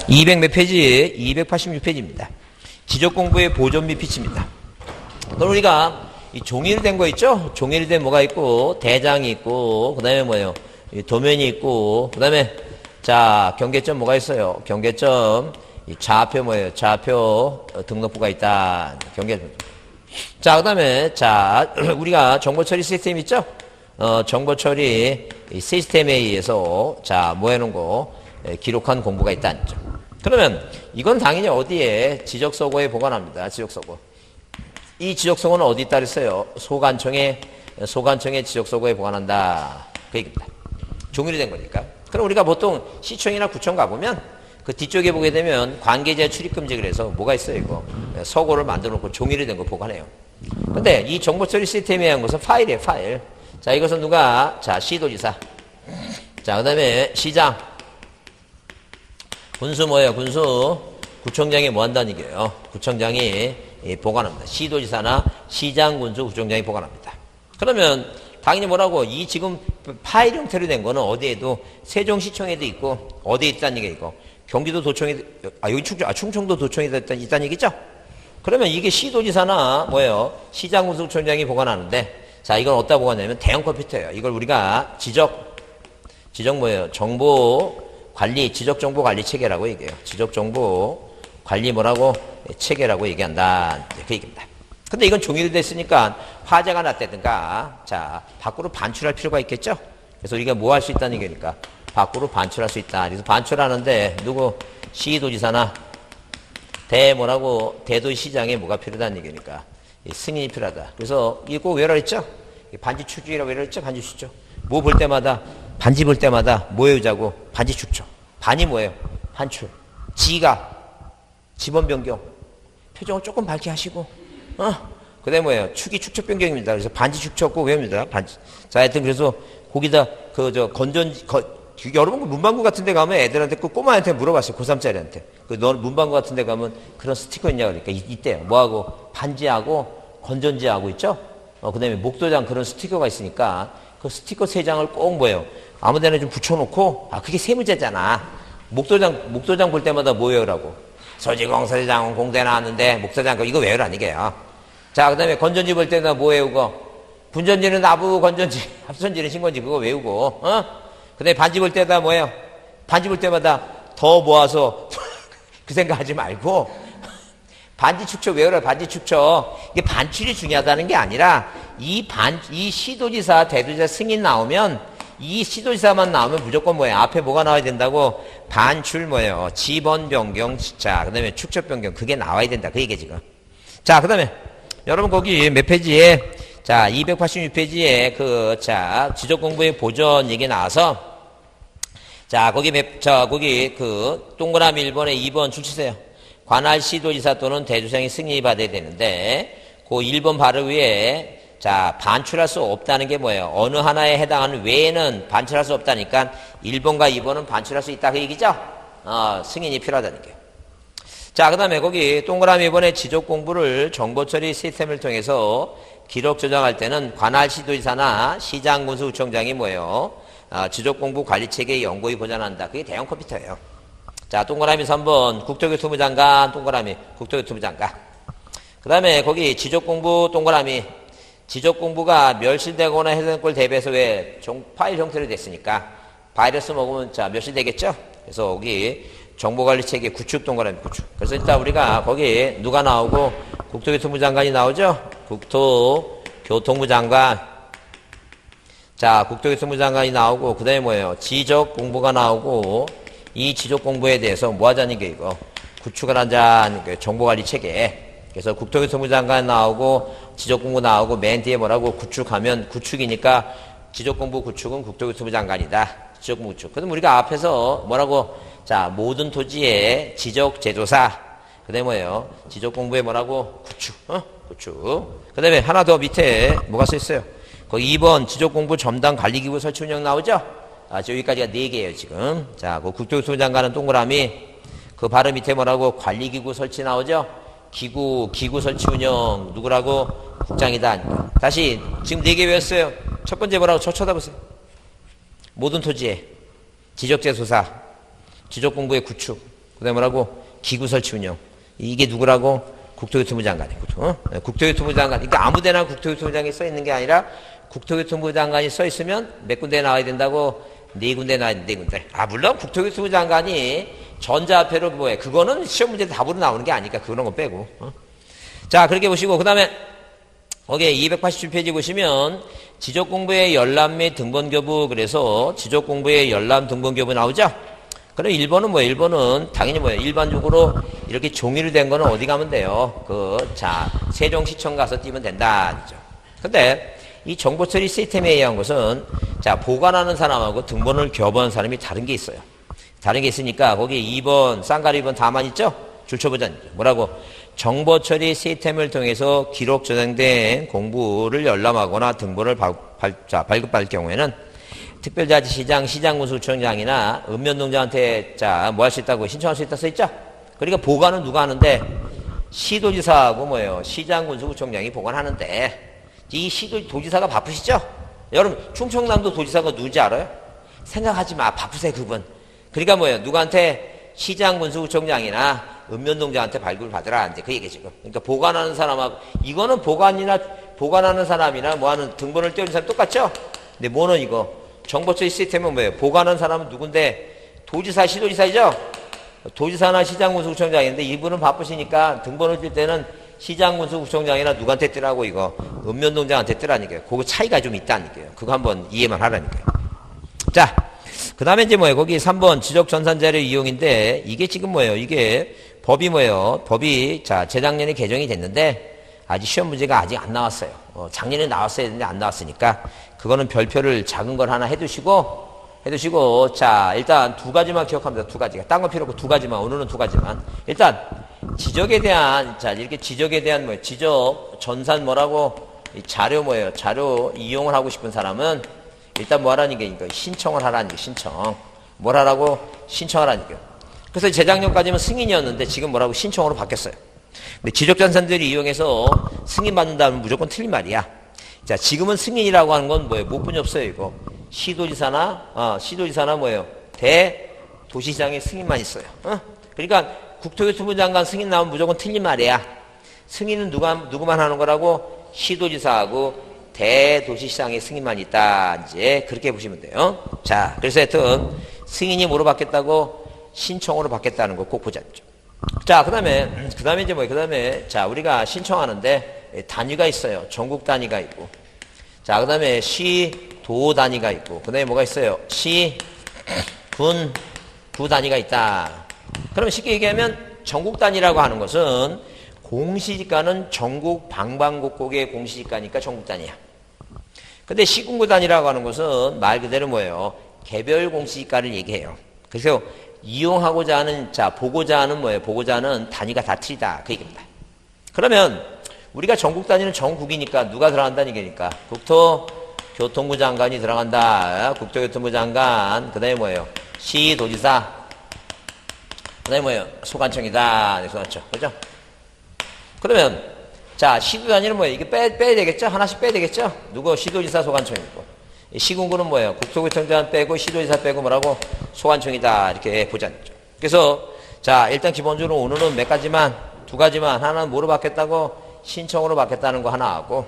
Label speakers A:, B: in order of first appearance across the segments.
A: 200 몇 페이지? 286페이지입니다. 지적공부의 보존 및 피치입니다. 그럼 우리가 이 종이로 된 거 있죠? 종이로 된 뭐가 있고, 대장이 있고, 그 다음에 뭐예요? 도면이 있고, 그 다음에, 자, 경계점 뭐가 있어요? 경계점, 이 좌표 뭐예요? 좌표 등록부가 있다. 경계점. 자, 그 다음에, 자, 우리가 정보처리 시스템 있죠? 정보처리 시스템에 의해서, 자, 뭐 해놓은 거, 기록한 공부가 있다. 그러면, 이건 당연히 어디에? 지적서고에 보관합니다. 지적서고. 이 지적서고는 어디 있다 그랬어요? 소관청에 지적서고에 보관한다. 그 얘기입니다. 종이로 된 거니까. 그럼 우리가 보통 시청이나 구청 가보면 그 뒤쪽에 보게 되면 관계자 출입금지 그래서 뭐가 있어요, 이거? 서고를 만들어 놓고 종이로 된 거 보관해요. 근데 이 정보처리 시스템에 의한 것은 파일이에요, 파일. 자, 이것은 누가? 자, 시도지사. 자, 그 다음에 시장. 군수 뭐예요, 군수? 구청장이 뭐 한다는 얘기예요? 구청장이 보관합니다. 시도지사나 시장, 군수, 구청장이 보관합니다. 그러면 당연히 뭐라고? 이 지금 파일 형태로 된 거는 어디에도 세종시청에도 있고 어디에 있다는 얘기고 경기도 도청에 여기 충청도 도청에 있다는 얘기죠? 그러면 이게 시도지사나 뭐예요? 시장, 군수, 구청장이 보관하는데 자, 이건 어디다 보관하냐면 대형 컴퓨터예요. 이걸 우리가 지적 뭐예요? 정보 관리, 지적정보 관리 체계라고 얘기해요. 지적정보 관리 뭐라고? 체계라고 얘기한다. 그 얘기입니다. 근데 이건 종이로 됐으니까 화재가 났다든가, 자, 밖으로 반출할 필요가 있겠죠? 그래서 우리가 뭐 할 수 있다는 얘기니까, 밖으로 반출할 수 있다. 그래서 반출하는데, 누구? 시도지사나, 대도시장에 뭐가 필요하다는 얘기니까, 승인이 필요하다. 그래서 이거 꼭 외워라 했죠? 반지축적이라고 외워라 했죠? 반지축적. 뭐 볼 때마다, 반지 볼 때마다 뭐 외우자고? 반지축적. 반이 뭐예요? 반출. 지가, 지번 변경. 표정을 조금 밝게 하시고, 그 다음에 뭐예요? 축이 축적 변경입니다. 그래서 반지 축적 꼭 외웁니다. 반지. 자, 하여튼 그래서 거기다 여러분 문방구 같은 데 가면 애들한테 그 꼬마한테 물어봤어요. 고3짜리한테. 너 문방구 같은 데 가면 그런 스티커 있냐 그러니까 있대요. 뭐하고? 반지하고 건전지하고 있죠? 그 다음에 목도장 그런 스티커가 있으니까 그 스티커 3장을 꼭 뭐예요? 아무 데나 좀 붙여놓고, 그게 세 문제잖아. 목도장 볼 때마다 뭐 외우라고? 서지공서지장은 공대 나왔는데 목도장 이거 외우라 이게요. 자, 그 다음에 건전지 볼 때는 뭐 외우고, 분전지는 나부 건전지, 합선지는 신건지 그거 외우고, 그 다음에 반지 볼 때다 뭐예요? 반지 볼 때마다 더 모아서 그 생각하지 말고, 반지 축적 외우라, 반지 축적. 이게 반출이 중요하다는 게 아니라, 이 시도지사, 대도지사 승인 나오면, 이 시도지사만 나오면 무조건 뭐예요? 앞에 뭐가 나와야 된다고? 반출 뭐예요? 지번 변경, 자, 그 다음에 축적 변경. 그게 나와야 된다. 그 얘기 지금. 자, 그 다음에, 여러분 거기 몇 페이지에, 자, 286페이지에 자, 지적공부의 보전 얘기 나와서, 자, 거기 동그라미 1번에 2번 줄 치세요. 관할 시도지사 또는 대도시장이 승인이 받아야 되는데, 그 1번 바로 위에, 자, 반출할 수 없다는 게 뭐예요? 어느 하나에 해당하는 외에는 반출할 수 없다니까 1번과 2번은 반출할 수 있다 그 얘기죠? 승인이 필요하다는 게. 자, 그 다음에 거기 동그라미 2번에 지적공부를 정보처리 시스템을 통해서 기록 조정할 때는 관할 시도지사나 시장, 군수, 구청장이 뭐예요? 지적공부 관리체계 연구에 보전한다. 그게 대형 컴퓨터예요. 자, 동그라미 3번 국토교통부 장관, 동그라미 국토교통부 장관. 그 다음에 거기 지적공부 동그라미 지적공부가 멸실되거나 해당 꼴 대비해서 왜 파일 형태로 됐으니까 바이러스 먹으면 자 멸실되겠죠? 그래서 거기 정보관리체계 구축 동그라미 구축. 그래서 일단 우리가 거기 누가 나오고 국토교통부 장관이 나오죠? 국토교통부 장관. 자, 국토교통부 장관이 나오고 그 다음에 뭐예요? 지적공부가 나오고 이 지적공부에 대해서 뭐 하자는 게 이거 구축을 하자는 게 정보관리체계. 그래서 국토교통부 장관 나오고 지적공부 나오고 맨 뒤에 뭐라고 구축하면 구축이니까 지적공부 구축은 국토교통부 장관이다. 지적공부 구축. 그럼 우리가 앞에서 뭐라고 자 모든 토지의 지적제조사 그 다음에 뭐예요? 지적공부에 뭐라고 구축 구축. 그 다음에 하나 더 밑에 뭐가 써있어요? 거기 2번 지적공부 전담 관리기구 설치 운영 나오죠? 여기까지가 4개예요 지금. 자, 그 국토교통부 장관은 동그라미 그 바로 밑에 뭐라고 관리기구 설치 나오죠? 기구 설치 운영 누구라고? 국장이다. 다시 지금 4개 외웠어요. 첫 번째 뭐라고? 저 쳐다보세요. 모든 토지에 지적재소사 지적공부의 구축 그다음에 뭐라고? 기구 설치 운영. 이게 누구라고? 국토교통부 장관이고. 국토교통부 장관. 그러니까 아무데나 국토교통부 장관이 써 있는 게 아니라 국토교통부 장관이 써 있으면 몇 군데 나와야 된다고? 4군데 나와야 돼, 4군데. 물론 국토교통부 장관이 전자화폐로 뭐해. 그거는 시험 문제 답으로 나오는 게 아니니까 그런 거 빼고. 자, 그렇게 보시고. 그 다음에 거기에 287페이지 보시면 지적공부의 열람 및 등본교부, 그래서 지적공부의 열람 등본교부 나오죠? 그럼 1번은 뭐예요? 1번은 당연히 뭐예요? 일반적으로 이렇게 종이로 된 거는 어디 가면 돼요? 세종시청 가서 띄면 된다. 근데 이 정보처리 시스템에 의한 것은, 보관하는 사람하고 등본을 교부하는 사람이 다른 게 있어요. 다른 게 있으니까 거기 2번, 쌍가리 2번 다만 있죠? 줄쳐보자니까. 뭐라고? 정보처리 시스템을 통해서 기록 저장된 공부를 열람하거나 등본을 발급받을 경우에는 특별자치시장, 시장군수구청장이나 읍면동장한테 뭐 할 수 있다고 신청할 수 있다 써있죠? 그러니까 보관은 누가 하는데? 시도지사하고 뭐예요? 시장군수구청장이 보관하는데 이 도지사가 바쁘시죠? 여러분 충청남도 도지사가 누군지 알아요? 생각하지 마. 바쁘세요 그분. 그러니까 뭐예요? 누구한테? 시장군수구청장이나 읍면동장한테 발급을 받으라. 이제 그 얘기 지금. 그러니까 보관하는 사람하고, 이거는 보관하는 사람이나 뭐 하는 등본을 떼우는 사람 똑같죠? 근데 뭐는 이거? 정보처리 시스템은 뭐예요? 보관하는 사람은 누군데? 도지사, 시도지사이죠? 도지사나 시장군수구청장인데 이분은 바쁘시니까 등본을 뗄 때는 시장군수구청장이나 누구한테 뜨라고 이거? 읍면동장한테 뜨라니까요. 그거 차이가 좀 있다니까요. 그거 한번 이해만 하라니까요. 자, 그 다음에 이제 뭐예요? 거기 3번 지적전산자료 이용인데 이게 지금 뭐예요? 이게 법이 뭐예요? 법이 재작년에 개정이 됐는데 아직 시험 문제가 아직 안 나왔어요. 작년에 나왔어야 했는데 안 나왔으니까 그거는 별표를 작은 걸 하나 해두시고 일단 2가지만 기억합니다. 2가지가. 딴 거 필요 없고 2가지만. 오늘은 2가지만. 일단 지적에 대한 이렇게 지적에 대한 뭐예요? 지적 전산 뭐라고? 자료 뭐예요? 자료 이용을 하고 싶은 사람은 일단 뭐 하라는 게 이거 신청을 하라는 게 신청. 뭘 하라고? 신청하라는 게. 그래서 재작년까지는 승인이었는데 지금 뭐라고? 신청으로 바뀌었어요. 근데 지적전산들이 이용해서 승인받는다면 무조건 틀린 말이야. 자, 지금은 승인이라고 하는 건 뭐예요? 못 분이 없어요, 이거. 시도지사나 뭐예요? 대도시장의 승인만 있어요. 그러니까 국토교통부 장관 승인 나오면 무조건 틀린 말이야. 승인은 누구만 하는 거라고? 시도지사하고 대도시시장의 승인만 있다. 이제 그렇게 보시면 돼요. 자, 그래서 하여튼 승인이 뭐로 바뀌었다고? 신청으로 바뀌었다는 거 꼭 보자. 자, 그 다음에 이제 뭐예요? 그 다음에 우리가 신청하는데 단위가 있어요. 전국 단위가 있고. 자, 그 다음에 시, 도 단위가 있고. 그 다음에 뭐가 있어요? 시, 군, 구 단위가 있다. 그럼 쉽게 얘기하면 전국 단위라고 하는 것은 공시지가는 전국 방방곡곡의 공시지가니까 전국 단위야. 근데 시군구 단위라고 하는 것은 말 그대로 뭐예요? 개별 공시지가를 얘기해요. 그래서 이용하고자 하는, 보고자 하는 뭐예요? 보고자 하는 단위가 다 틀리다. 그 얘기입니다. 그러면 우리가 전국 단위는 전국이니까 누가 들어간다는 얘기니까? 국토교통부 장관이 들어간다. 국토교통부 장관. 그 다음에 뭐예요? 시도지사. 그 다음에 뭐예요? 소관청이다. 네, 소관청. 그죠? 그러면, 시도 단위는 뭐예요? 이게 빼야 되겠죠? 하나씩 빼야 되겠죠? 누구? 시도지사, 소관청이고. 시군구는 뭐예요? 국토교통장 빼고, 시도지사 빼고 뭐라고? 소관청이다. 이렇게 보자. 그래서, 일단 기본적으로 오늘은 몇 가지만, 2가지만, 하나는 뭐로 바뀌었다고? 신청으로 바뀌었다는 거 하나 하고,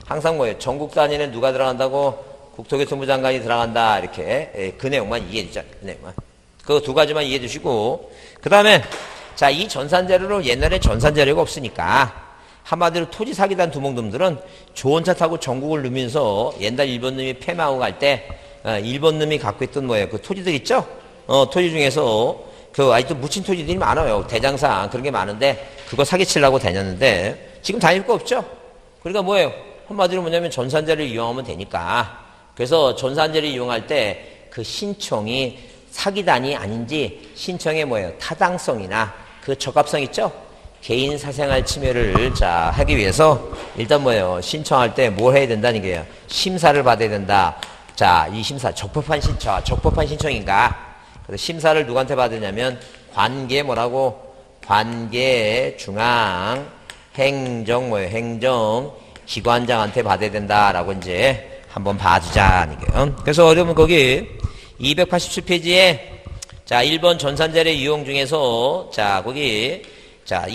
A: 항상 뭐예요? 전국 단위는 누가 들어간다고? 국토교통부 장관이 들어간다. 이렇게, 그 내용만 이해해 주자. 그 내용만. 그 2가지만 이해해 주시고, 그 다음에, 이 전산자료로 옛날에 전산자료가 없으니까, 한마디로 토지 사기단 두목놈들은 좋은 차 타고 전국을 누면서 옛날 일본 놈이 패망하고 갈 때, 일본 놈이 갖고 있던 뭐예요? 그 토지들 있죠? 토지 중에서 아직도 묻힌 토지들이 많아요. 대장상 그런 게 많은데, 그거 사기치려고 다녔는데, 지금 다닐 거 없죠? 그러니까 뭐예요? 한마디로 뭐냐면 전산자료를 이용하면 되니까. 그래서 전산자료를 이용할 때 그 신청이 사기단이 아닌지 신청의 뭐예요? 타당성이나 그 적합성 있죠? 개인 사생활 침해를 하기 위해서 일단 뭐예요? 신청할 때 뭘 해야 된다는 게요? 심사를 받아야 된다. 이 심사 적법한 신청인가? 그래서 심사를 누구한테 받으냐면 관계 뭐라고? 관계 중앙 행정 기관장한테 받아야 된다라고 이제 한번 봐주자는 거예요. 그래서 어려우면 거기 287페이지에 자, 1번 전산자료 이용 중에서, 자, 거기, 자,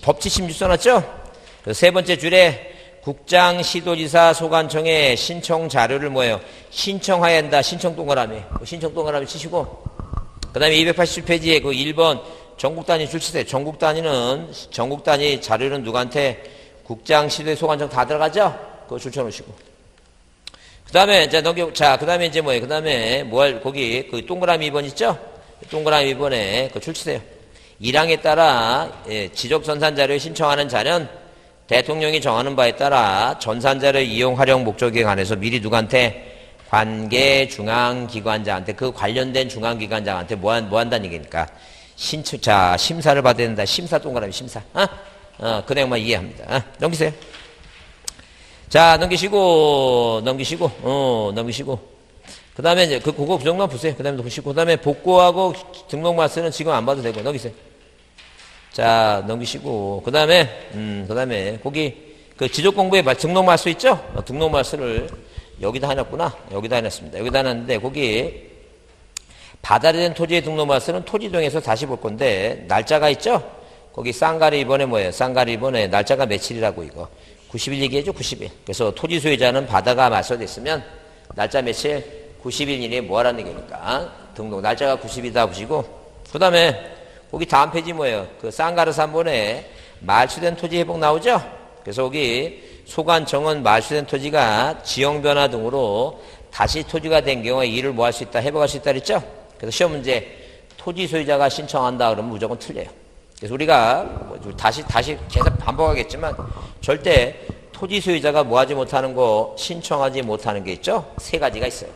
A: 법 76 써놨죠? 그 세 번째 줄에 국장, 시도지사, 소관청에 신청 자료를 뭐예요? 신청해야 한다. 신청 동그라미. 신청 동그라미 치시고, 그 다음에 287페이지에 그 1번 전국 단위 줄치세요. 전국 단위 자료는 누구한테? 국장, 시도의 소관청 다 들어가죠? 그거 줄쳐 놓으시고. 그 다음에, 그 다음에 이제 뭐예요? 그 다음에, 거기, 그 동그라미 2번 있죠? 동그라미 2번에 그 줄치세요. 1항에 따라, 지적전산자료 신청하는 자는 대통령이 정하는 바에 따라 전산자료 이용 활용 목적에 관해서 미리 누구한테? 관계 중앙기관장한테, 그 관련된 중앙기관장한테 뭐 한다는 얘기니까. 심사를 받아야 된다. 심사 동그라미 심사. 그 내용만 이해합니다. 넘기세요. 자, 넘기시고. 그 다음에 이제 그거 그 정도만 보세요. 그 다음에 넘기시고. 그 다음에 복구하고 등록말쓰는 지금 안 봐도 되고, 넘기세요. 자, 넘기시고. 그 다음에, 거기, 그 지적공부에 등록말수 있죠? 등록말수를 여기다 해놨구나. 여기다 해놨습니다. 여기다 해놨는데, 거기, 받아들인 토지의 등록말수는 토지동에서 다시 볼 건데, 날짜가 있죠? 거기 쌍가리 이번에 뭐예요? 쌍가리 이번에 날짜가 며칠이라고 이거. 90일 얘기해줘, 90일. 그래서 토지 소유자는 바다가 말소됐으면, 날짜 며칠? 90일 이내에 뭐 하라는 얘기니까. 등록, 날짜가 90일이다 보시고, 그 다음에, 거기 다음 페이지 뭐예요? 그 쌍가르 3번에 말소된 토지 회복 나오죠? 그래서 거기 소관청은 말소된 토지가 지형변화 등으로 다시 토지가 된 경우에 이를 뭐 할 수 있다? 회복할 수 있다 그랬죠? 그래서 시험 문제 토지 소유자가 신청한다 그러면 무조건 틀려요. 그래서 우리가 다시 계속 반복하겠지만 절대 토지 소유자가 뭐 하지 못하는 거 신청하지 못하는 게 있죠? 세 가지가 있어요.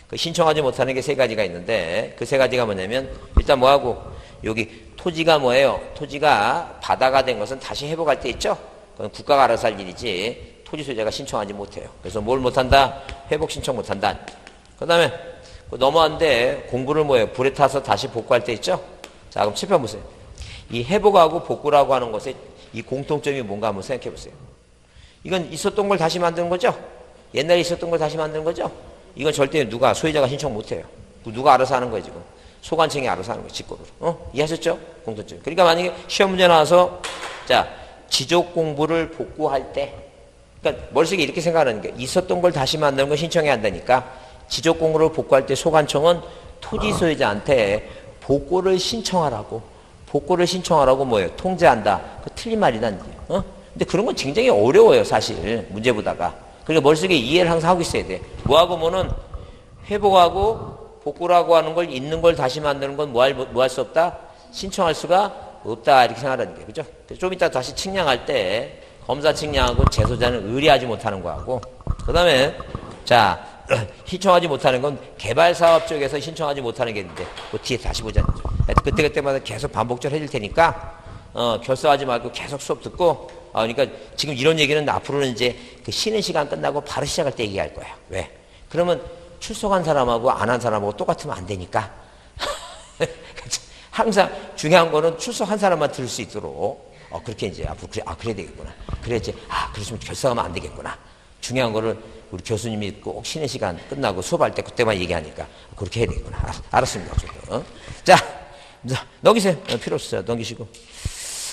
A: 그 신청하지 못하는 게 세 가지가 있는데 그 세 가지가 뭐냐면 일단 뭐하고 여기 토지가 뭐예요? 토지가 바다가 된 것은 다시 회복할 때 있죠? 그건 국가가 알아서 할 일이지 토지 소유자가 신청하지 못해요. 그래서 뭘 못한다? 회복 신청 못한다. 그 다음에 넘어왔는데 공부를 뭐예요? 불에 타서 다시 복구할 때 있죠? 자, 그럼 칠판 보세요. 이 회복하고 복구라고 하는 것의 이 공통점이 뭔가 한번 생각해 보세요. 이건 있었던 걸 다시 만드는 거죠? 옛날에 있었던 걸 다시 만드는 거죠? 이건 절대 누가 소유자가 신청 못해요. 누가 알아서 하는 거예요 지금. 소관청이 알아서 하는 거예요 직권으로. 이해하셨죠? 공통점. 그러니까 만약에 시험 문제 나와서 자 지적 공부를 복구할 때 그러니까 머릿속에 이렇게 생각하는 게 있었던 걸 다시 만드는 걸 신청해야 한다니까 지적 공부를 복구할 때 소관청은 토지 소유자한테 복구를 신청하라고 뭐예요? 통제한다. 그 틀린 말이란 얘기예요. 근데 그런 건 굉장히 어려워요 사실 문제보다가. 그러니까 머릿속에 이해를 항상 하고 있어야 돼. 뭐하고 뭐는 회복하고 복구라고 하는 걸 있는 걸 다시 만드는 건 뭐 할 수 없다? 신청할 수가 없다 이렇게 생각하는 게 그죠? 좀 이따 다시 측량할 때 검사 측량하고 재소자는 의뢰하지 못하는 거하고 그 다음에 자 신청하지 못하는 건 개발사업 쪽에서 신청하지 못하는 게 있는데 그 뒤에 다시 보자. 그때마다 계속 반복적으로 해줄 테니까 결석하지 말고 계속 수업 듣고 그러니까 지금 이런 얘기는 앞으로는 이제 그 쉬는 시간 끝나고 바로 시작할 때 얘기할 거야. 왜? 그러면 출석한 사람하고 안 한 사람하고 똑같으면 안 되니까 항상 중요한 거는 출석한 사람만 들을 수 있도록 그렇게 이제 앞으로 그래야 되겠구나. 그래야지 그러시면 결석하면 안 되겠구나. 중요한 거를 우리 교수님이 꼭 쉬는 시간 끝나고 수업할 때 그때만 얘기하니까 그렇게 해야 되겠구나. 알았습니다. 자 넘기세요. 필요 없어요. 넘기시고.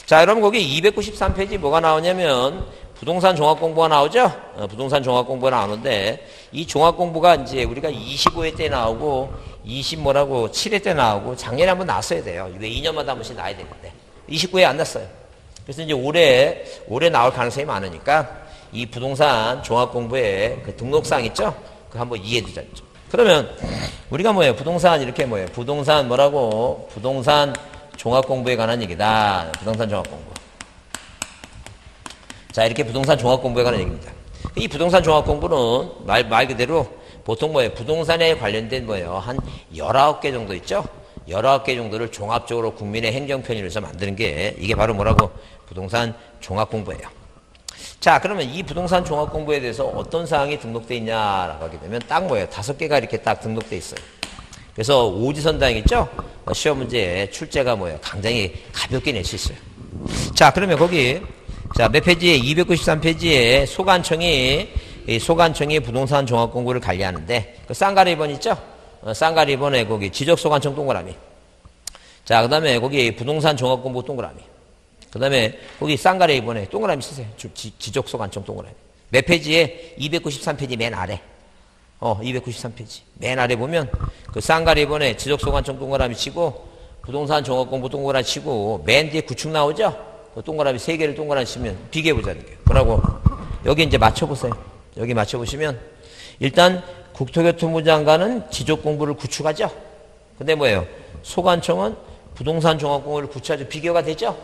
A: 자, 여러분 거기 293페이지 뭐가 나오냐면 부동산 종합공부가 나오죠? 부동산 종합공부가 나오는데 이 종합공부가 이제 우리가 25회 때 나오고 7회 때 나오고 작년에 한번 나왔어야 돼요. 왜 2년마다 한 번씩 나와야 되는데 29회 안 났어요. 그래서 이제 올해 나올 가능성이 많으니까 이 부동산 종합공부의 그 등록사항 있죠? 그거 한번 이해해 두자. 그러면 우리가 뭐예요? 부동산 이렇게 뭐예요? 부동산 뭐라고? 부동산 종합공부에 관한 얘기다. 부동산 종합공부. 자, 이렇게 부동산 종합공부에 관한 얘기입니다. 이 부동산 종합공부는 말 그대로 보통 뭐예요? 부동산에 관련된 뭐예요? 한 19개 정도 있죠? 19개 정도를 종합적으로 국민의 행정편의로서 만드는 게 이게 바로 뭐라고? 부동산 종합공부예요. 자, 그러면 이 부동산 종합공부에 대해서 어떤 사항이 등록되어 있냐라고 하게 되면 딱 뭐예요? 5개가 이렇게 딱 등록되어 있어요. 그래서 오지선다형 있죠? 시험 문제에 출제가 뭐예요? 굉장히 가볍게 낼 수 있어요. 자, 그러면 거기 자, 몇 페이지에 293페이지에 소관청이 부동산 종합공부를 관리하는데 그 쌍가리 2번 있죠? 쌍가리 번에 거기 지적소관청 동그라미. 자, 그 다음에 거기 부동산 종합공부 동그라미. 그 다음에 거기 쌍가리 번에 동그라미 쓰세요. 지적소관청 동그라미. 몇 페이지에? 293페이지 맨 아래. 293페이지. 맨 아래 보면 그 쌍가리 번에 지적소관청 동그라미 치고 부동산 종합공부 동그라미 치고 맨 뒤에 구축 나오죠? 그 동그라미 세 개를 동그라미 치면 비교해보자는 거예요. 뭐라고? 여기 이제 맞춰보세요. 여기 맞춰보시면 일단 국토교통부 장관은 지적공부를 구축하죠? 근데 뭐예요? 소관청은 부동산 종합공부를 구축하죠. 비교가 되죠?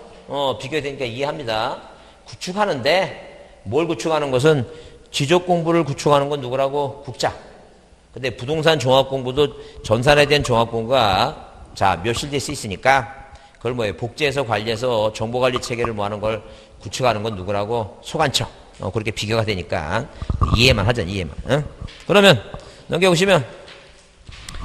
A: 비교되니까 이해합니다. 구축하는데 뭘 구축하는 것은 지적공부를 구축하는 건 누구라고? 국장. 근데 부동산 종합공부도 전산에 대한 종합공부가 자, 묘실될 수 있으니까 그걸 뭐예요? 복제해서 관리해서 정보관리 체계를 뭐 하는 걸 구축하는 건 누구라고? 소관청. 그렇게 비교가 되니까 이해만 하자, 이해만. 그러면 넘겨보시면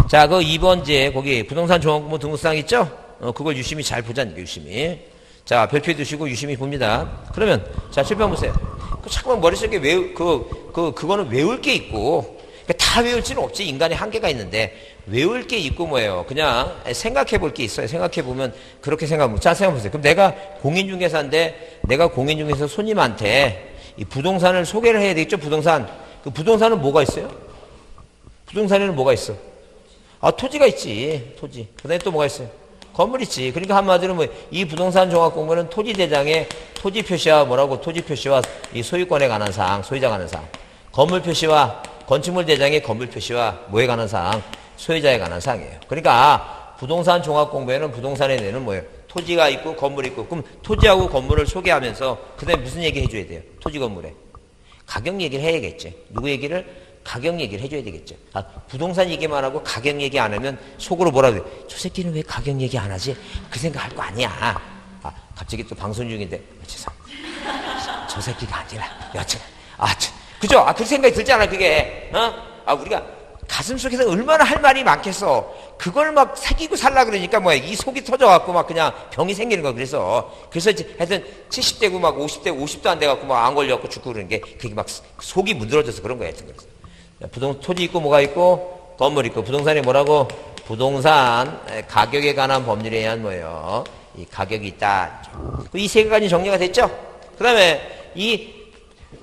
A: 자, 그 2번째 거기 부동산 종합공부 등록사항 있죠? 그걸 유심히 잘 보자니까, 유심히. 자, 별표에 두시고 유심히 봅니다. 그러면 자, 7번 보세요. 자꾸만 머릿속에 그거는 외울 게 있고 다 외울 수는 없지. 인간의 한계가 있는데 외울 게 있고 뭐예요. 그냥 생각해 볼 게 있어요. 생각해 보면 그렇게 생각하면 자, 생각해 보세요. 그럼 내가 공인중개사인데 내가 공인중개사 손님한테 이 부동산을 소개를 해야 되겠죠. 부동산. 그 부동산은 뭐가 있어요? 부동산에는 뭐가 있어? 토지가 있지. 토지. 그 다음에 또 뭐가 있어요? 건물 있지. 그러니까 한마디로 뭐 이 부동산 종합공부는 토지대장의 토지 표시와 뭐라고? 토지 표시와 이 소유권에 관한 사항, 소유자 관한 사항. 건물 표시와 건축물 대장의 건물 표시와 뭐에 관한 사항? 소유자에 관한 사항이에요. 그러니까 부동산 종합공부에는 부동산에 대한 뭐예요? 토지가 있고 건물이 있고 그럼 토지하고 건물을 소개하면서 그 다음에 무슨 얘기 해줘야 돼요? 토지 건물에. 가격 얘기를 해야겠지. 누구 얘기를? 가격 얘기를 해줘야 되겠죠. 부동산 얘기만 하고 가격 얘기 안 하면 속으로 뭐라 그래? 저 새끼는 왜 가격 얘기 안 하지? 그 생각할 거 아니야. 갑자기 또 방송 중인데 죄송합니다. 저 새끼가 아니라 여튼 그죠? 그 생각이 들잖아 그게. 우리가 가슴속에서 얼마나 할 말이 많겠어. 그걸 막 새기고 살라 그러니까 뭐야 이 속이 터져갖고 막 그냥 병이 생기는 거. 그래서 이제 하여튼 70대고 막 50도 안 돼갖고 막 안 걸려갖고 죽고 그러는 게 그게 막 속이 문드러져서 그런 거야. 하여튼 그래서 토지 있고 뭐가 있고 건물 있고 부동산이 뭐라고? 부동산 가격에 관한 법률에 의한 뭐예요? 이 가격이 있다. 이 세 가지 정리가 됐죠? 그 다음에 이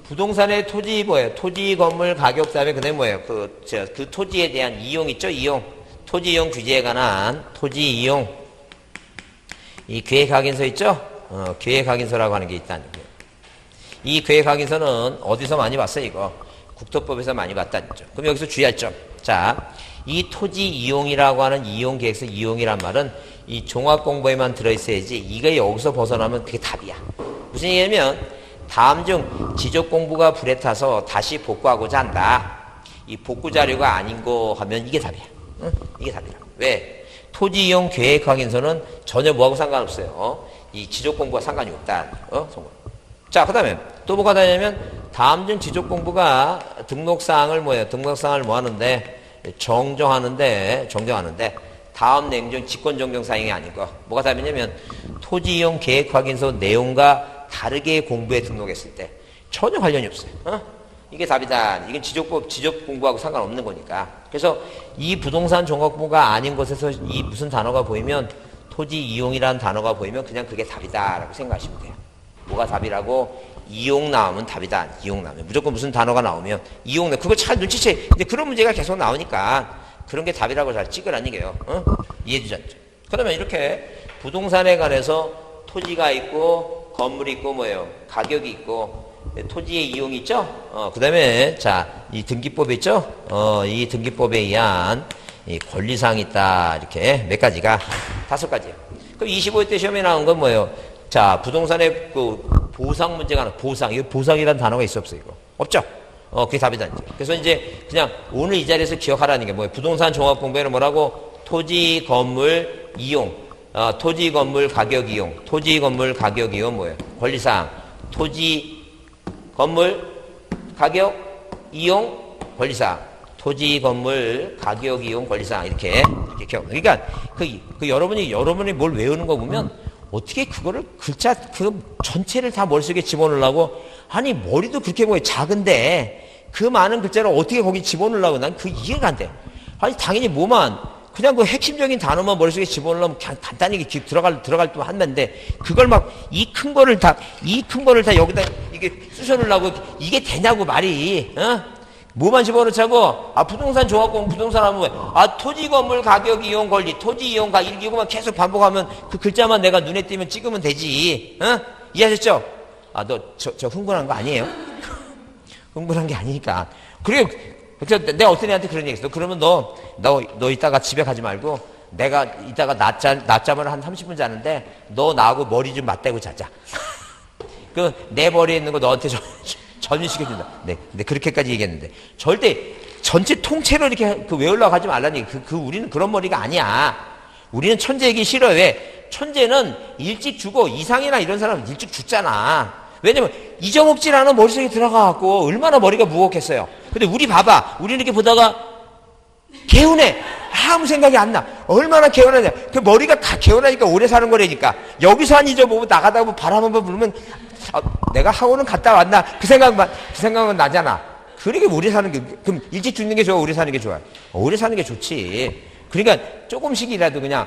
A: 부동산의 토지 뭐예요? 토지 건물 가격 다음에 그 다음에 뭐예요? 그 토지에 대한 이용 있죠? 이용. 토지 이용 규제에 관한 토지 이용. 이 계획확인서 있죠? 계획확인서라고 하는 게 있다는 거예요. 이 계획확인서는 어디서 많이 봤어요, 이거? 국토법에서 많이 봤다는 점. 그럼 여기서 주의할 점. 자, 이 토지 이용이라고 하는 이용계획서 이용이란 말은 이 종합공부에만 들어있어야지 이게 여기서 벗어나면 그게 답이야. 무슨 얘기냐면 다음 중 지적공부가 불에 타서 다시 복구하고자 한다. 이 복구 자료가 아닌 거 하면 이게 답이야. 응? 이게 답이야. 왜? 토지 이용 계획 확인서는 전혀 뭐하고 상관없어요. 이 지적공부와 상관이 없다. 자, 그 다음에 또 뭐가 다냐면 다음 중 지적공부가 등록사항을 등록사항을 뭐 하는데 정정하는데 다음 내용 중 직권정정 사항이 아니고 뭐가 답이냐면 토지 이용 계획 확인서 내용과 다르게 공부에 등록했을 때 전혀 관련이 없어요. 이게 답이다. 이건 지적 공부하고 상관없는 거니까. 그래서 이 부동산 종합공부가 아닌 곳에서 이 무슨 단어가 보이면 토지 이용이라는 단어가 보이면 그냥 그게 답이다라고 생각하시면 돼요. 뭐가 답이라고? 이용 나오면 답이다. 이용 나오면 무조건 무슨 단어가 나오면 이용 나 그거 잘 눈치채. 근데 그런 문제가 계속 나오니까 그런 게 답이라는 걸 잘 찍으라는 얘기예요. 이해되죠? 그러면 이렇게 부동산에 관해서 토지가 있고 건물이 있고 뭐예요? 가격이 있고 토지의 이용이 있죠? 그 다음에 자, 이 등기법이 있죠? 이 등기법에 의한 이 권리사항이 있다. 이렇게 몇 가지가? 5가지예요. 그럼 25회 때 시험에 나온 건 뭐예요? 자, 부동산의 그 보상 문제가 보상. 이거 보상이라는 단어가 있어 없어 이거? 없죠? 그게 답이다. 이제. 그래서 이제 그냥 오늘 이 자리에서 기억하라는 게 뭐예요? 부동산 종합공부에는 뭐라고? 토지 건물 이용. 토지 건물 가격 이용. 토지 건물 가격 이용 뭐예요? 권리사항. 토지 건물 가격 이용 권리사항. 토지 건물 가격 이용 권리사항. 이렇게 기억. 그러니까 여러분이 뭘 외우는 거 보면 어떻게 그거를 글자 그 전체를 다 머릿속에 집어넣으려고 아니 머리도 그렇게 작은데 그 많은 글자를 어떻게 거기 집어넣으려고 난 그 이해가 안 돼. 아니, 당연히 뭐만, 그냥 그 핵심적인 단어만 머릿속에 집어넣으면 그냥 간단히 들어갈 또 한다는데, 그걸 막, 이 큰 거를 다 여기다 이게 쑤셔놓으려고, 이게 되냐고 말이, 뭐만 집어넣자고, 부동산 종합공부, 부동산 하면 왜, 토지 건물 가격 이용 권리, 토지 이용 가격, 이거만 계속 반복하면 그 글자만 내가 눈에 띄면 찍으면 되지, 이해하셨죠? 저 흥분한 거 아니에요? 흥분한 게 아니니까. 그래서 내가 어떤 애한테 그런 얘기 했어. 그러면 너 이따가 집에 가지 말고, 내가 이따가 낮잠을 한 30분 자는데, 너 나하고 머리 좀 맞대고 자자. 내 머리에 있는 거 너한테 전이시켜준다. 네, 근데 그렇게까지 얘기했는데, 절대 전체 통째로 이렇게 외우려고 하지 말라는 얘기. 우리는 그런 머리가 아니야. 우리는 천재 얘기 싫어. 왜? 천재는 일찍 죽어. 이상이나 이런 사람은 일찍 죽잖아. 왜냐면 잊어먹질 않아 머릿속에 들어가갖고 얼마나 머리가 무겁겠어요. 근데 우리 봐봐. 우리 이렇게 보다가 개운해. 아무 생각이 안 나. 얼마나 개운하냐. 그 머리가 개운하니까 오래 사는 거라니까. 여기서 한 잊어보고 나가다 보면 바람 한번 불면 내가 학원은 갔다 왔나? 그 생각은 나잖아. 그러니까 오래 사는 게, 그럼 일찍 죽는 게 좋아? 오래 사는 게 좋아? 오래 사는 게 좋지. 그러니까 조금씩이라도 그냥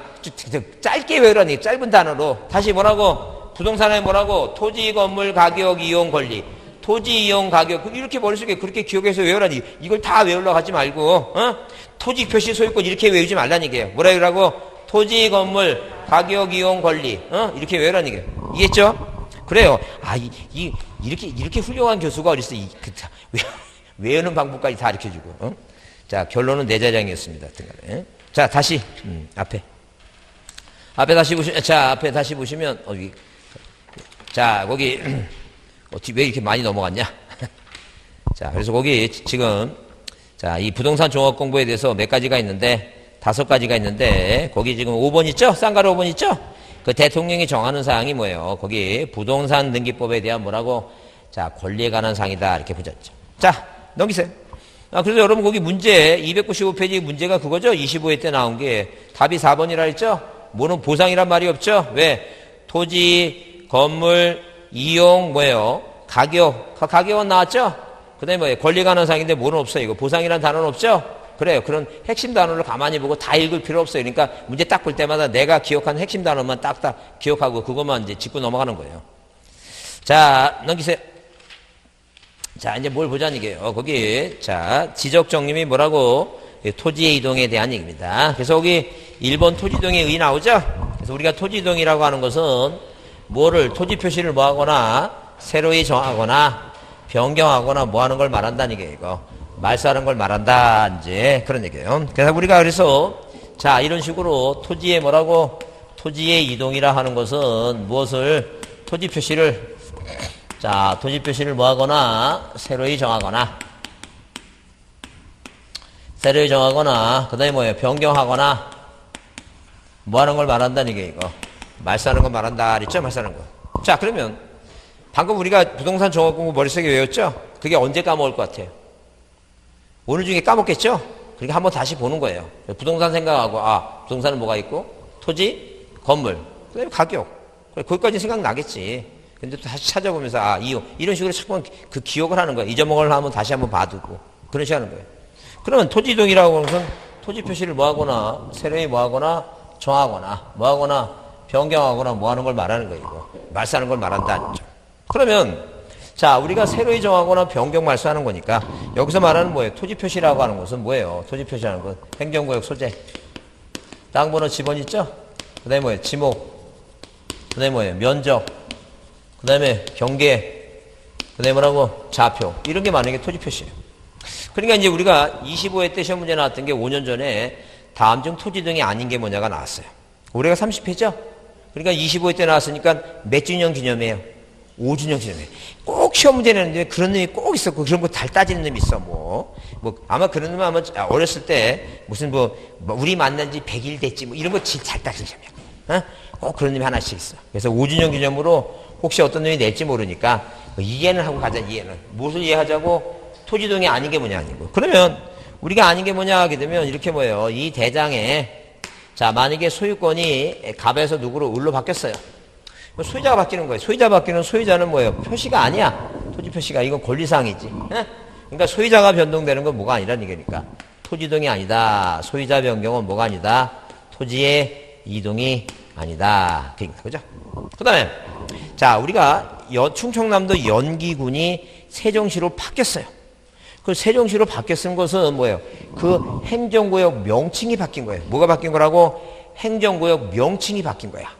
A: 짧게 외우라니. 짧은 단어로. 다시 뭐라고? 부동산에 뭐라고? 토지 건물 가격 이용 권리. 토지 이용 가격. 이렇게 머릿속에 그렇게 기억해서 외우라니. 이걸 다 외우려고 하지 말고, 토지 표시 소유권 이렇게 외우지 말라는 얘기예요. 뭐라 그러라고? 토지 건물 가격 이용 권리. 이렇게 외우라는 얘기예요. 이해했죠? 그래요. 이렇게 훌륭한 교수가 어딨어. 외우는 방법까지 다 가르쳐 주고. 자, 결론은 내 자장이었습니다. 자, 다시, 앞에 다시 보시면, 자, 거기, 왜 이렇게 많이 넘어갔냐? 자, 그래서 거기 지금, 자, 이 부동산 종합 공부에 대해서 몇 가지가 있는데, 5가지가 있는데, 거기 지금 5번 있죠? 쌍가루 5번 있죠? 그 대통령이 정하는 사항이 뭐예요? 거기 부동산 등기법에 대한 뭐라고? 자, 권리에 관한 사항이다. 이렇게 붙였죠. 자, 넘기세요. 그래서 여러분 거기 문제, 295페이지 문제가 그거죠? 25회 때 나온 게 답이 4번이라 했죠? 뭐는 보상이란 말이 없죠? 왜? 토지, 건물, 이용, 뭐예요? 가격은 나왔죠? 그 다음에 뭐예요? 권리에 관한 사항인데 뭐는 없어요? 이거 보상이란 단어는 없죠? 그래요. 그런 핵심 단어를 가만히 보고 다 읽을 필요 없어요. 그러니까 문제 딱 볼 때마다 내가 기억하는 핵심 단어만 딱딱 기억하고 그것만 이제 짚고 넘어가는 거예요. 자, 넘기세요. 자, 이제 뭘 보자는 얘기예요. 거기, 자, 지적 정림이 뭐라고? 토지의 이동에 대한 얘기입니다. 그래서 거기 1번 토지이동의 의 나오죠? 그래서 우리가 토지이동이라고 하는 것은 뭐를, 토지 표시를 뭐 하거나, 새로이 정하거나, 변경하거나 뭐 하는 걸 말한다는 얘기예요, 이거. 말소하는 걸 말한다, 이제. 그런 얘기예요. 그래서 우리가 그래서, 자, 이런 식으로 토지의 뭐라고? 토지의 이동이라 하는 것은 무엇을, 토지 표시를, 자, 토지 표시를 뭐 하거나, 새로이 정하거나, 그 다음에 뭐예요? 변경하거나, 뭐 하는 걸 말한다는 게 이거. 말소하는 걸 말한다. 그랬죠? 말소하는 거. 자, 그러면, 방금 우리가 부동산 종합공부 머릿속에 외웠죠? 그게 언제 까먹을 것 같아요? 오늘 중에 까먹겠죠? 그러니까 한번 다시 보는 거예요. 부동산 생각하고, 부동산은 뭐가 있고, 토지, 건물, 그 다음에 가격. 거기까지 생각나겠지. 근데 또 다시 찾아보면서, 이런 식으로 자꾸 그 기억을 하는 거예요. 잊어먹으려 하면 다시 한번 봐두고. 그런 식으로 하는 거예요. 그러면 토지이동이라고 하는 것은 토지 표시를 뭐 하거나, 새로이 뭐 하거나, 정하거나, 뭐 하거나, 변경하거나 뭐 하는 걸 말하는 거예요, 이거. 말소하는 걸 말한다. 그러면, 자, 우리가 새로이 정하거나 변경 말소하는 거니까, 여기서 말하는 뭐예요? 토지 표시라고 하는 것은 뭐예요? 토지 표시하는 건 행정구역 소재. 땅번호 지번 있죠? 그 다음에 뭐예요? 지목. 그 다음에 뭐예요? 면적. 그 다음에 경계. 그 다음에 뭐라고? 좌표. 이런 게 많은 게 토지 표시예요. 그러니까 이제 우리가 25회 때 시험 문제 나왔던 게 5년 전에 다음 중 토지 등이 아닌 게 뭐냐가 나왔어요. 올해가 30회죠? 그러니까 25회 때 나왔으니까 몇 주년 기념이에요? 5주년 기념이에요. 꼭 시험 문제 내는데 그런 놈이 꼭 있었고 그런 거 잘 따지는 놈이 있어. 아마 그런 놈은 아마 어렸을 때 무슨 우리 만난 지 100일 됐지 뭐 이런 거 잘 따지는 놈이야. 꼭 그런 놈이 하나씩 있어. 그래서 5주년 기념으로 혹시 어떤 놈이 낼지 모르니까 이해는 하고 가자. 이해는. 무엇을 이해하자고? 토지동이 아닌 게 뭐냐 아니고. 그러면 우리가 아닌 게 뭐냐 하게 되면 이렇게 뭐예요. 이 대장에 자 만약에 소유권이 갑에서 누구로 을로 바뀌었어요. 소유자가 바뀌는 거예요. 소유자 바뀌는 소유자는 뭐예요? 표시가 아니야. 토지 표시가. 이건 권리사항이지. 그러니까 소유자가 변동되는 건 뭐가 아니라는 얘기니까. 토지동이 아니다. 소유자 변경은 뭐가 아니다? 토지의 이동이 아니다. 그죠? 그 다음에, 자, 우리가 충청남도 연기군이 세종시로 바뀌었어요. 그 세종시로 바뀌었은 것은 뭐예요? 그 행정구역 명칭이 바뀐 거예요. 뭐가 바뀐 거라고? 행정구역 명칭이 바뀐 거야.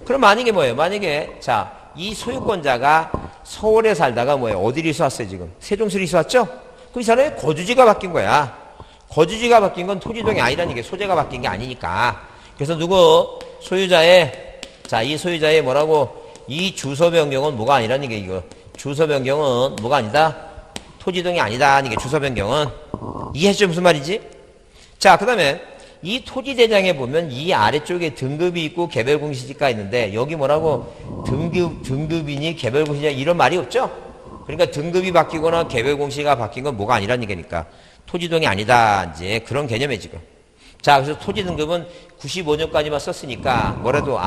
A: 그럼 만약에 뭐예요? 만약에, 자, 이 소유권자가 서울에 살다가 뭐예요? 어디로 이사 왔어요, 지금? 세종시로 이사 왔죠? 그 이 사람의 거주지가 바뀐 거야. 거주지가 바뀐 건 토지동이 아니라는 게 소재가 바뀐 게 아니니까. 그래서 누구? 소유자의, 자, 이 소유자의 뭐라고? 이 주소 변경은 뭐가 아니라는 게 이거. 주소 변경은 뭐가 아니다? 토지동이 아니다. 이게 주소 변경은. 이해했죠? 무슨 말이지? 자, 그 다음에 이 토지대장에 보면 이 아래쪽에 등급이 있고 개별공시지가 있는데 여기 뭐라고? 등급이니 개별공시지가 이런 말이 없죠? 그러니까 등급이 바뀌거나 개별공시가 바뀐 건 뭐가 아니라는 얘기니까 토지동이 아니다. 이제 그런 개념이에요, 지금. 자, 그래서 토지등급은 95년까지만 썼으니까 뭐라도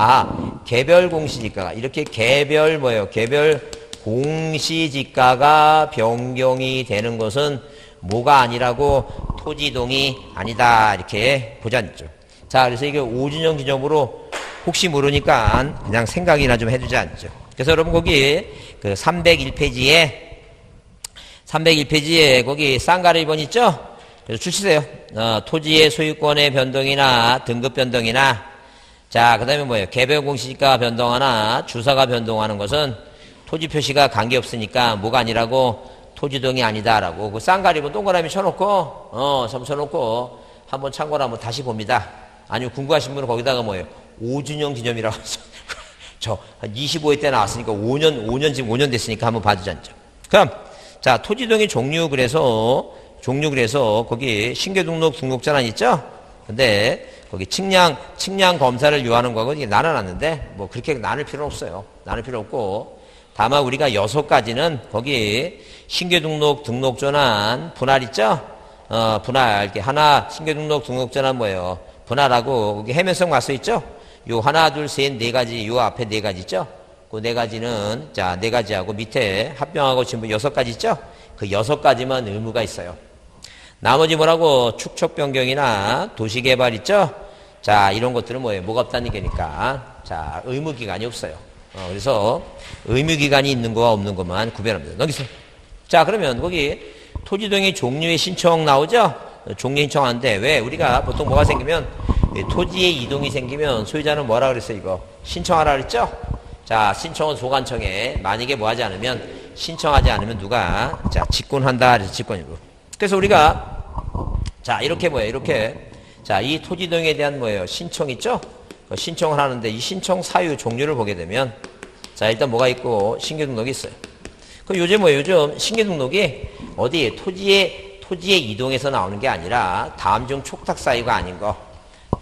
A: 개별공시지가가 이렇게 개별 공시지가가 변경이 되는 것은 뭐가 아니라고? 토지동이 아니다. 이렇게 보자죠. 자, 그래서 이게 5주년 기념으로 혹시 모르니까 그냥 생각이나 좀 해두지 않죠. 그래서 여러분 거기 그 301페이지에 거기 쌍가리 1번 있죠? 그래서 주시세요. 토지의 소유권의 변동이나 등급 변동이나 자, 그 다음에 뭐예요? 개별 공시지가 변동하나 주소가 변동하는 것은 토지 표시가 관계없으니까 뭐가 아니라고? 토지동이 아니다라고. 그 쌍가리본 동그라미 쳐놓고, 점 쳐놓고, 한번 참고를 한번 다시 봅니다. 아니면 궁금하신 분은 거기다가 뭐예요? 5주년 기념이라고 해서. 저, 한 25회 때 나왔으니까 지금 5년 됐으니까 한번 봐주자죠. 그럼, 자, 토지동의 종류 그래서, 거기 신규등록 등록전환 있죠? 근데, 거기 측량 검사를 요하는 거하고 이게 나눠놨는데, 뭐 그렇게 나눌 필요는 없어요. 나눌 필요 없고, 다만 우리가 6가지는 거기 신규등록 등록전환 분할 있죠? 분할 이렇게 하나 신규등록 등록전환 뭐예요? 분할하고 거기 해면성 맞서 있죠? 요 하나 둘 셋 네 가지 요 앞에 네 가지 있죠? 그 네 가지는 자 네 가지하고 밑에 합병하고 전부 6가지 있죠? 그 6가지만 의무가 있어요. 나머지 뭐라고 축척 변경이나 도시개발 있죠? 자 이런 것들은 뭐예요? 뭐가 없다는 얘기니까 자 의무 기간이 없어요. 그래서 의무기간이 있는 거와 없는 것만 구별합니다. 넘기세요. 자, 그러면 거기 토지동의 종류의 신청 나오죠? 종류 신청하는데 왜? 우리가 보통 뭐가 생기면 토지의 이동이 생기면 소유자는 뭐라 그랬어요? 이거 신청하라 그랬죠? 자, 신청은 소관청에 만약에 뭐 하지 않으면 신청하지 않으면 누가 자 직권한다 그래서 직권이고. 그래서 우리가 자 이렇게 뭐예요? 이렇게 자 이 토지동에 대한 뭐예요? 신청 있죠? 신청을 하는데 이 신청 사유 종류를 보게 되면 자 일단 뭐가 있고 신규등록이 있어요. 그 요즘 요즘 신규등록이 어디 토지의 이동에서 나오는 게 아니라 다음 중 촉탁 사유가 아닌 거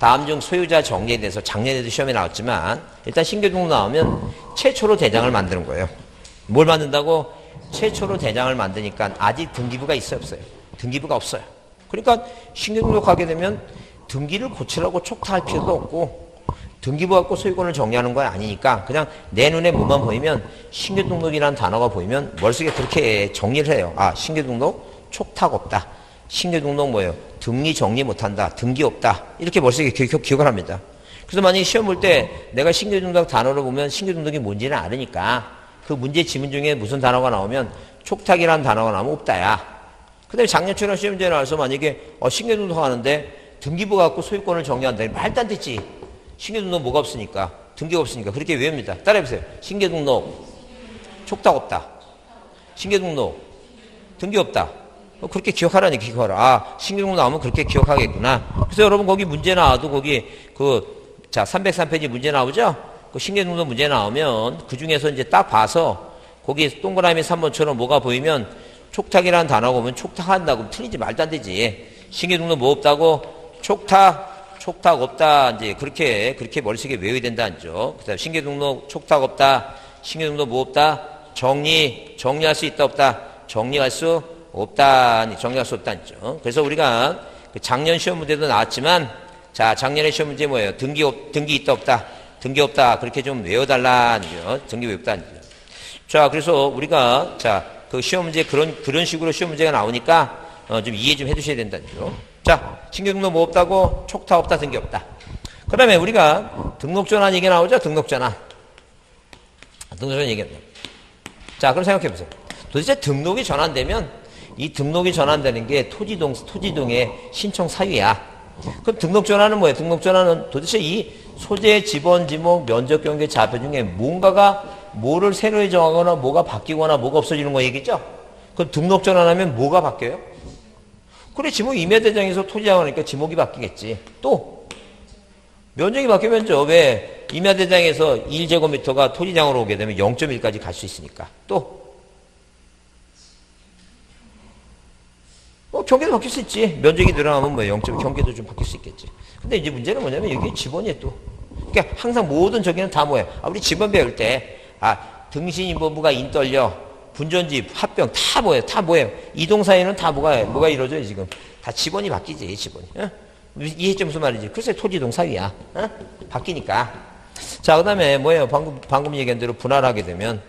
A: 다음 중 소유자 정리에 대해서 작년에도 시험에 나왔지만 일단 신규등록 나오면 최초로 대장을 만드는 거예요. 뭘 만든다고? 최초로 대장을 만드니까 아직 등기부가 있어요 없어요? 등기부가 없어요. 그러니까 신규등록하게 되면 등기를 고치라고 촉탁할 필요도 없고 등기부 갖고 소유권을 정리하는 거 아니니까 그냥 내 눈에 뭐만 보이면 신규등록이라는 단어가 보이면 머릿속에 그렇게 정리를 해요. 아 신규등록 촉탁 없다. 신규등록 뭐예요? 등기 정리 못한다. 등기 없다. 이렇게 머릿속에 기억을 합니다. 그래서 만약에 시험 볼 때 내가 신규등록 단어를 보면 신규등록이 뭔지는 알으니까 그 문제 지문 중에 무슨 단어가 나오면 촉탁이라는 단어가 나오면 없다야. 그 다음에 작년처럼 시험지에 나와서 만약에 신규등록 하는데 등기부 갖고 소유권을 정리한다. 말도 안 되지. 신규등록 뭐가 없으니까 등기가 없으니까 그렇게 외웁니다. 따라해보세요. 신규등록 촉탁 없다. 신규등록 등기 없다. 그렇게 기억하라니까 기억하라. 아 신규등록 나오면 그렇게 기억하겠구나. 그래서 여러분 거기 문제 나와도 거기 자 303페이지 문제 나오죠? 그 신규등록 문제 나오면 그 중에서 이제 딱 봐서 거기 동그라미 3번처럼 뭐가 보이면 촉탁이라는 단어가 오면 촉탁한다고 틀리지 말도 안 되지. 신규등록 뭐 없다고? 촉탁 없다. 이제 그렇게 머릿속에 외워야 된다죠. 그다음 신규등록 촉탁 없다. 신규등록 뭐 없다? 정리할 수 있다 없다. 정리할 수 없다. 정리할 수 없다죠. 그래서 우리가 작년 시험 문제도 나왔지만 자 작년에 시험 문제 뭐예요? 등기 있다 없다. 등기 없다. 그렇게 좀 외워달라는 거. 등기 외웠다는 거. 자 그래서 우리가 자 그 시험 문제 그런 식으로 시험 문제가 나오니까 좀 이해 좀 해두셔야 된다는 거. 자, 신규 등록 뭐 없다고? 촉탁 없다, 등기 없다. 그 다음에 우리가 등록전환 얘기 나오죠? 등록전환. 등록전환 얘기 나오죠. 자, 그럼 생각해 보세요. 도대체 등록이 전환되면 이 등록이 전환되는 게 토지동의 신청 사유야. 그럼 등록전환은 뭐예요? 등록전환은 도대체 이 소재, 지번, 지목, 면적, 경계, 좌표 중에 뭔가가 뭐를 새로 정하거나 뭐가 바뀌거나 뭐가 없어지는 거 얘기죠? 그럼 등록전환하면 뭐가 바뀌어요? 그래, 지목 임야대장에서 토지장하니까 지목이 바뀌겠지. 또 면적이 바뀌면죠. 왜? 임야대장에서 1제곱미터가 토지장으로 오게 되면 0.1까지 갈 수 있으니까. 또 경계도 바뀔 수 있지. 면적이 늘어나면 뭐 0.1 경계도 좀 바뀔 수 있겠지. 근데 이제 문제는 뭐냐면 이게 지번이에요 또. 그러니까 항상 모든 저기는 다 뭐예요? 우리 지번 배울 때 등신인본부가 인떨려, 분전지, 합병 다 뭐예요? 다 뭐예요? 이동 사이에는 다 뭐가 이루어져요 지금? 다 지번이 바뀌지, 지번이. 어? 이해했죠? 무슨 말이지? 글쎄 토지동 사유야. 어? 바뀌니까. 자, 그 다음에 뭐예요? 방금 얘기한 대로 분할하게 되면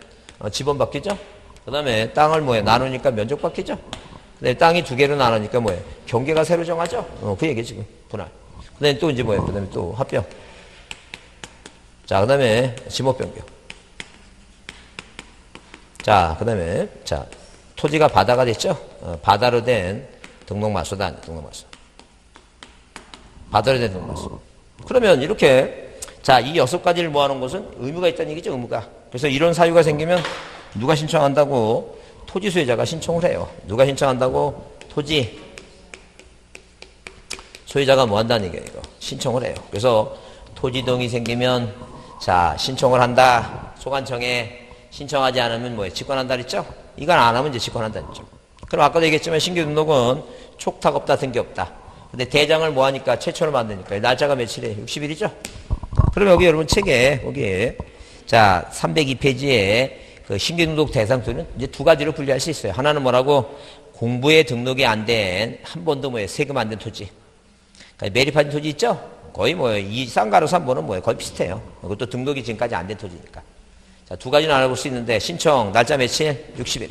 A: 지번 바뀌죠? 그 다음에 땅을 뭐예요? 나누니까 면적 바뀌죠? 네, 땅이 두 개로 나누니까 뭐예요? 경계가 새로 정하죠? 그 얘기 지금 분할. 그 다음에 또 이제 뭐예요? 그 다음에 또 합병. 자, 그 다음에 지목 변경. 자, 그 다음에 자 토지가 바다가 됐죠? 바다로 된 등록마소다. 등록마소. 바다로 된 등록마소. 그러면 이렇게 자, 이 6가지를 모아놓은 것은 의무가 있다는 얘기죠, 의무가. 그래서 이런 사유가 생기면 누가 신청한다고? 토지 소유자가 신청을 해요. 누가 신청한다고? 토지 소유자가 뭐 한다는 얘기예요, 이거. 신청을 해요. 그래서 토지동이 생기면 자, 신청을 한다. 소관청에 신청하지 않으면 뭐예요? 직권한다 그랬죠? 이건 안 하면 이제 직권한다 그랬죠. 그럼 아까도 얘기했지만 신규 등록은 촉탁 없다, 등기 없다. 근데 대장을 뭐 하니까 최초로 만드니까 날짜가 며칠이에요? 60일이죠? 그럼 여기 여러분 책에 거기에 자 302페이지에 그 신규 등록 대상 토지는 이제 두 가지로 분류할 수 있어요. 하나는 뭐라고? 공부에 등록이 안 된 한 번도 뭐예요? 세금 안 된 토지. 그러니까 매립한 토지 있죠? 거의 뭐예요? 이 쌍가로 3번은 뭐예요? 거의 비슷해요. 그것도 등록이 지금까지 안 된 토지니까. 자, 두 가지는 알아볼 수 있는데 신청 날짜 며칠? 60일.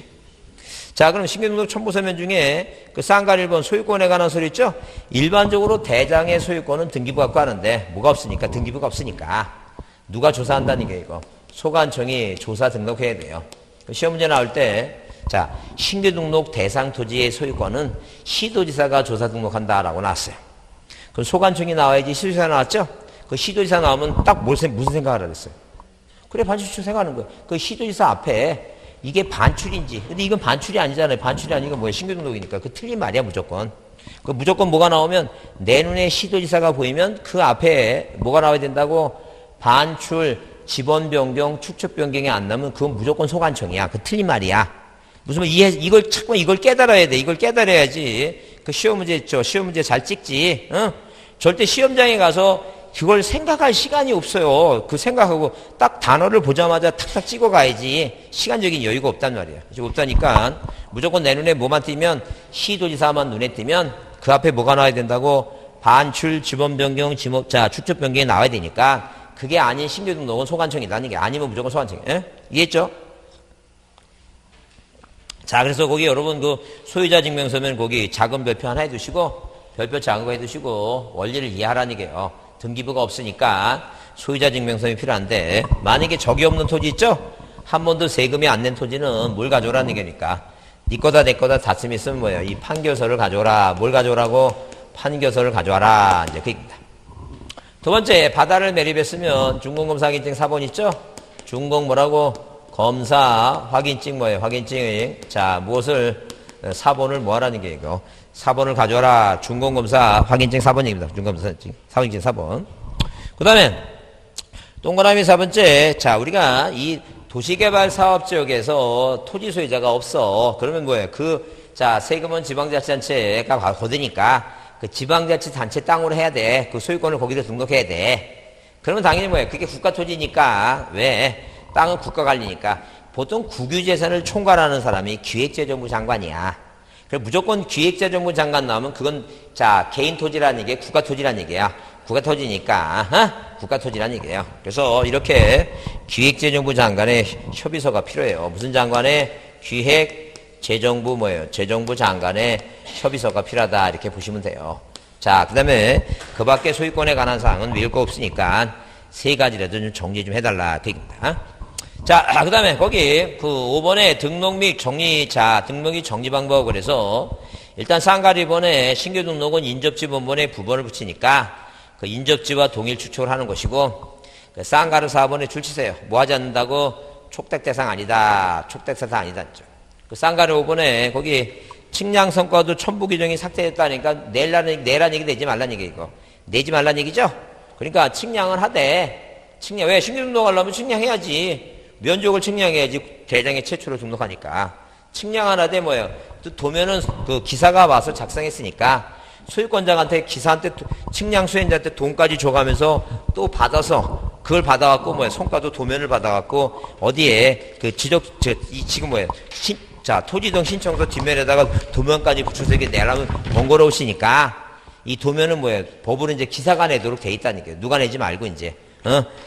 A: 자, 그럼 신규등록 첨부서면 중에 그 쌍가 1번 소유권에 관한 소리 있죠? 일반적으로 대장의 소유권은 등기부 갖고 하는데 뭐가 없으니까 등기부가 없으니까 누가 조사한다는 게 이거 소관청이 조사 등록해야 돼요. 시험 문제 나올 때 자, 신규등록 대상 토지의 소유권은 시도지사가 조사 등록한다라고 나왔어요. 그럼 소관청이 나와야지 시도지사 나왔죠? 그 시도지사 나오면 딱 무슨 생각을 하랬어요? 그래, 반출처 생각하는 거예요. 그 시도지사 앞에 이게 반출인지. 근데 이건 반출이 아니잖아요. 반출이 아니고 뭐예요? 신규등록이니까. 그 틀린 말이야, 무조건. 그 무조건 뭐가 나오면 내 눈에 시도지사가 보이면 그 앞에 뭐가 나와야 된다고? 반출, 지번 변경, 축척 변경이 안 나면 그건 무조건 소관청이야. 그 틀린 말이야. 무슨 말 이걸 자꾸 이걸 깨달아야 돼. 이걸 깨달아야지. 그 시험 문제 있죠. 시험 문제 잘 찍지. 어? 절대 시험장에 가서 그걸 생각할 시간이 없어요. 그 생각하고 딱 단어를 보자마자 탁탁 찍어 가야지. 시간적인 여유가 없단 말이야. 없다니까 무조건 내 눈에 뭐만 띄면 시도지사만 눈에 띄면 그 앞에 뭐가 나와야 된다고? 반출, 지번 변경, 지목자, 축적 변경이 나와야 되니까 그게 아닌 신규 등록은 소관청이라는 게 아니면 무조건 소관청이. 이해했죠? 자, 그래서 거기 여러분 그 소유자 증명서면 거기 작은 별표 하나 해두시고 별표 작은 거 해두시고 원리를 이해하라는 얘기예요. 등기부가 없으니까 소유자 증명서이 필요한데 만약에 적이 없는 토지 있죠? 한 번도 세금이 안 낸 토지는 뭘 가져오라는 얘기니까 네 거다 내 거다 다툼이 있으면 뭐예요? 이 판교서를 가져오라. 뭘 가져오라고? 판교서를 가져와라. 이제 그 얘기입니다. 두 번째, 바다를 매립했으면 준공검사 확인증 4번 있죠? 준공 뭐라고? 검사 확인증 뭐예요? 확인증. 자, 무엇을 4번을 뭐 하라는 게 이거? 4번을 가져와라. 준공검사 확인증 4번입니다. 준공검사 확인증 4번. 그 다음에 동그라미 4번째. 자, 우리가 이 도시개발 사업지역에서 토지 소유자가 없어. 그러면 뭐예요? 자, 세금은 지방자치단체가 거두니까 그 지방자치단체 땅으로 해야 돼. 그 소유권을 거기다 등록해야 돼. 그러면 당연히 뭐예요? 그게 국가토지니까. 왜? 땅은 국가 관리니까. 보통 국유재산을 총괄하는 사람이 기획재정부 장관이야. 그래서 무조건 기획재정부 장관 나오면 그건 자 개인 토지라는 얘기야, 국가 토지라는 얘기야. 국가 토지니까 국가 토지라는 얘기예요. 그래서 이렇게 기획재정부 장관의 협의서가 필요해요. 무슨 장관의? 기획재정부 뭐예요? 재정부 장관의 협의서가 필요하다 이렇게 보시면 돼요. 자, 그 다음에 그 밖에 소유권에 관한 사항은 외울 거 없으니까 세 가지라도 좀 정리 좀 해달라. 그 얘기입니다. 자, 그 다음에 거기 그 5번에 등록 및 정리, 자, 등록 및 정리 방법 그래서 일단 상가리번에 신규 등록은 인접지 본번에 부번을 붙이니까 그 인접지와 동일 추측을 하는 것이고 그 쌍가르 4번에 줄 치세요. 뭐 하지 않는다고? 촉택 대상 아니다. 촉택 대상 아니다. 그 쌍가르 5번에 거기 측량 성과도 첨부 규정이 삭제됐다니까 내란 얘기 내지 말란 얘기 이거. 내지 말란 얘기죠? 그러니까 측량을 하되 측량 왜 신규 등록하려면 측량해야지. 면적을 측량해야지 대장에 최초로 등록하니까. 측량 하나되 뭐예요? 또 도면은 그 기사가 와서 작성했으니까 소유권자한테 기사한테 측량 수행자한테 돈까지 줘가면서 또 받아서 그걸 받아갖고 뭐야 성과도 도면을 받아갖고 어디에 그 지금 뭐야 자 토지등 신청서 뒷면에다가 도면까지 붙여서 이게 내라면 번거로우시니까 이 도면은 뭐야 법으로 이제 기사가 내도록 돼 있다니까요. 누가 내지 말고 이제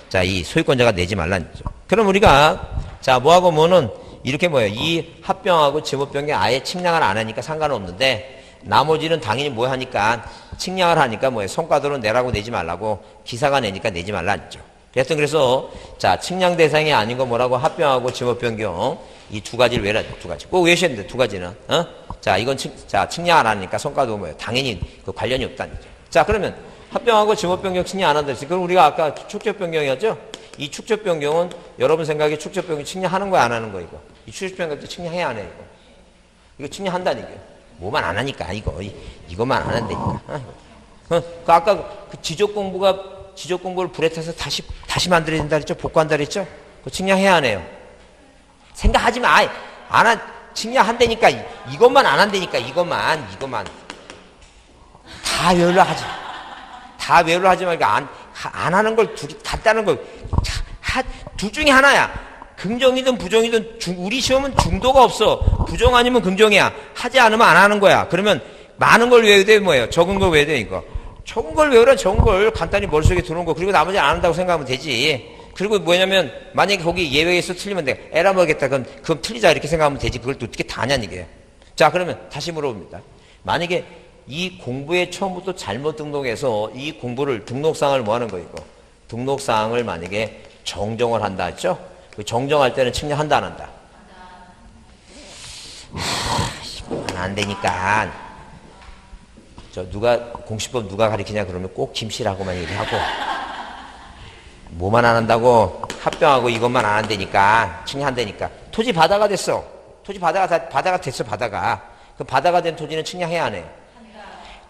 A: 자 이 소유권자가 내지 말라는 거죠. 그럼 우리가 자 뭐하고 뭐는 이렇게 뭐야 이 합병하고 지목변경 아예 측량을 안 하니까 상관없는데. 나머지는 당연히 뭐 하니까 측량을 하니까 뭐예요 성과도로 내라고 내지 말라고 기사가 내니까 내지 말라 했죠. 하여튼 그래서 자 측량 대상이 아닌 거 뭐라고 합병하고 지목 변경 이 두 가지를 외라 두 가지 꼭 외우셔야 됩니다. 두 가지는 자 이건 측량 안 하니까 성과도 뭐예요 당연히 그 관련이 없다는 거죠. 자 그러면 합병하고 지목 변경 측량 안 한다 했어요. 그럼 우리가 아까 축적 변경이었죠. 이 축적 변경은 여러분 생각에 축적 변경 측량하는 거야 안 하는 거 이거 이 축적 변경 때 측량해야 안 해 이거 측량한다는 얘기예요. 뭐만 안 하니까 이거만 안 한다니까. 그 아까 그 지적 공부를 불에 타서 다시 만들어야 된다 그랬죠? 복구한다 그랬죠? 그 측량해야 안 해요. 생각하지 마. 측량한다니까 이것만 안 한다니까 이것만 다 외우려 하지 말고 안 하는 걸 같다는 걸 둘 중에 하나야. 긍정이든 부정이든 우리 시험은 중도가 없어. 부정 아니면 긍정이야. 하지 않으면 안 하는 거야. 그러면 많은 걸 외워야 돼 뭐예요? 적은 걸 외워야 돼 이거. 적은 걸 외우라 적은 걸 간단히 머릿속에 들어온 거. 그리고 나머지 안 한다고 생각하면 되지. 그리고 뭐냐면 만약에 거기 예외에서 틀리면 돼. 에라 먹겠다. 그럼 틀리자 이렇게 생각하면 되지. 그걸 또 어떻게 다냐 이게. 자 그러면 다시 물어봅니다. 만약에 이 공부에 처음부터 잘못 등록해서 이 공부를 등록사항을 뭐 하는 거 이거. 등록사항을 만약에 정정을 한다 했죠? 정정할 때는 측량한다 안 한다? 안 되니까 공시법 누가 가르치냐 그러면 꼭 김씨라고만 얘기하고 뭐만 안 한다고 합병하고 이것만 안 한다니까 측량한다니까 토지 바다가 됐어. 토지 바다가 됐어 바다가. 그 바다가 된 토지는 측량해야 안 해?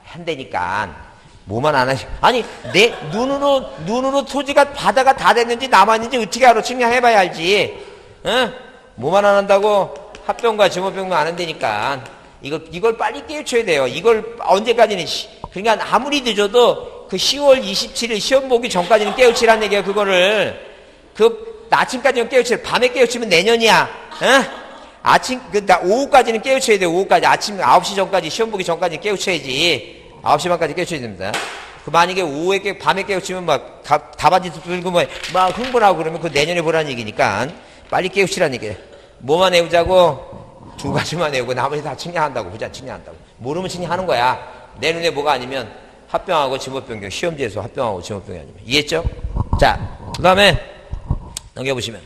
A: 한다니까 뭐만 안 하지. 아니 내 눈으로 토지가 바다가 다 됐는지 남았는지 어떻게 알아? 측량해봐야 알지. 뭐만 안 한다고 합병과 지목병만 안 한다니까. 이걸 빨리 깨우쳐야 돼요. 이걸 언제까지는 그러니까 아무리 늦어도 그 10월 27일 시험 보기 전까지는 깨우치라는 얘기야. 그거를 그 아침까지는 깨우치라. 밤에 깨우치면 내년이야. 아침 오후까지는 깨우쳐야 돼. 오후까지 아침 9시 전까지 시험 보기 전까지 깨우쳐야지. 9시 반까지 깨우쳐야 됩니다. 그 만약에 오후에 밤에 깨우치면 막 답안지 들고 막 흥분하고 그러면 그 내년에 보라는 얘기니까 빨리 깨우치라는 얘기예요. 뭐만 외우자고? 두 가지만 외우고 나머지 다 측량한다고. 보자 측량한다고. 모르면 측량하는 거야. 내 눈에 뭐가 아니면 합병하고 지목변경 시험지에서 합병하고 지목변경 아니면 이해했죠? 자 그 다음에 넘겨보시면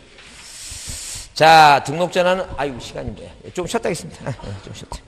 A: 자 등록 전화는 아이고 시간인데 좀 쉬었다 하겠습니다. 좀 쉬었다.